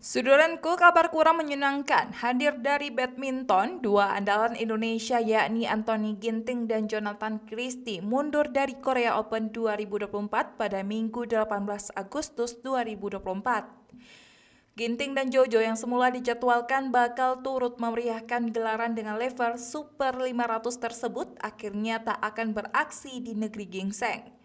Suduranku, kabar kurang menyenangkan. Hadir dari badminton, dua andalan Indonesia yakni Anthony Ginting dan Jonathan Christie mundur dari Korea Open 2024 pada Minggu 18 Agustus 2024. Ginting dan Jojo yang semula dijadwalkan bakal turut memeriahkan gelaran dengan level Super 500 tersebut akhirnya tak akan beraksi di negeri gingseng.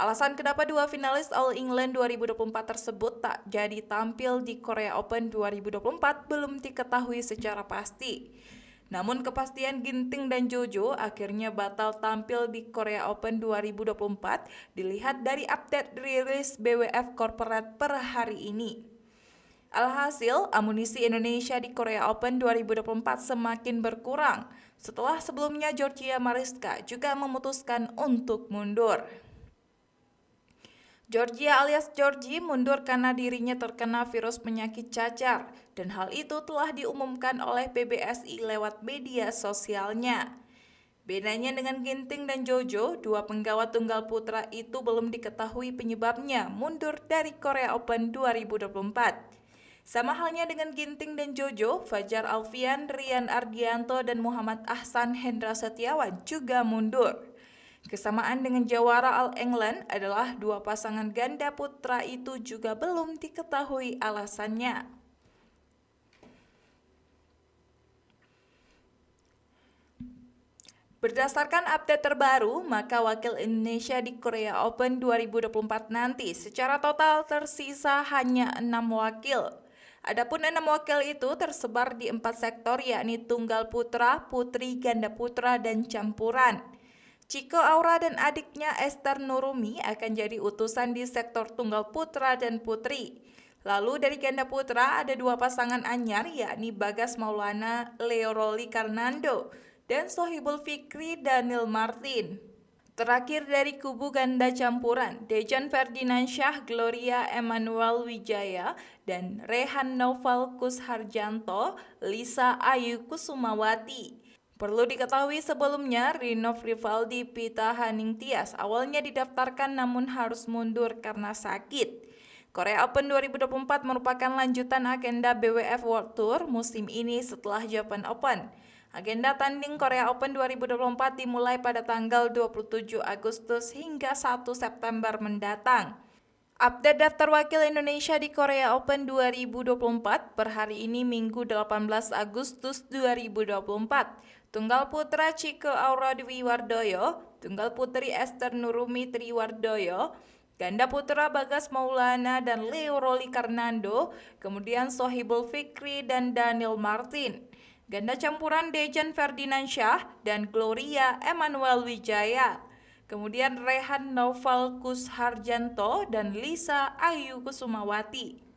Alasan kenapa dua finalis All England 2024 tersebut tak jadi tampil di Korea Open 2024 belum diketahui secara pasti. Namun kepastian Ginting dan Jojo akhirnya batal tampil di Korea Open 2024 dilihat dari update rilis BWF Corporate per hari ini. Alhasil, amunisi Indonesia di Korea Open 2024 semakin berkurang setelah sebelumnya Georgia Mariska juga memutuskan untuk mundur. Georgia alias Georgie mundur karena dirinya terkena virus penyakit cacar dan hal itu telah diumumkan oleh PBSI lewat media sosialnya. Bedanya dengan Ginting dan Jojo, dua penggawa tunggal putra itu belum diketahui penyebabnya mundur dari Korea Open 2024. Sama halnya dengan Ginting dan Jojo, Fajar Alfian, Rian Ardianto, dan Muhammad Ahsan Hendra Setiawan juga mundur. Kesamaan dengan jawara All England adalah dua pasangan ganda putra itu juga belum diketahui alasannya. Berdasarkan update terbaru, maka wakil Indonesia di Korea Open 2024 nanti secara total tersisa hanya 6 wakil. Adapun 6 wakil itu tersebar di 4 sektor yakni tunggal putra, putri, ganda putra, dan campuran. Chico Aura dan adiknya Esther Nurumi akan jadi utusan di sektor tunggal putra dan putri. Lalu dari ganda putra ada dua pasangan anyar yakni Bagas Maulana, Leo Roli Karnando, dan Sohibul Fikri Daniel Martin. Terakhir dari kubu ganda campuran, Dejan Ferdinansyah, Gloria Emmanuel Wijaya, dan Rehan Noval Kusharjanto, Lisa Ayu Kusumawati. Perlu diketahui sebelumnya, Rinov Rivaldi Pita Haningtyas awalnya didaftarkan namun harus mundur karena sakit. Korea Open 2024 merupakan lanjutan agenda BWF World Tour musim ini setelah Japan Open. Agenda tanding Korea Open 2024 dimulai pada tanggal 27 Agustus hingga 1 September mendatang. Update daftar wakil Indonesia di Korea Open 2024 per hari ini Minggu 18 Agustus 2024. Tunggal putra Chico Aura Dwi Wardoyo, tunggal putri Esther Nurumi Triwardoyo, ganda putra Bagas Maulana dan Leo Roli Karnando, kemudian Sohibul Fikri dan Daniel Martin. Ganda campuran Dejan Ferdinansyah dan Gloria Emmanuel Wijaya. Kemudian Rehan Noval Kusharjanto dan Lisa Ayu Kusumawati.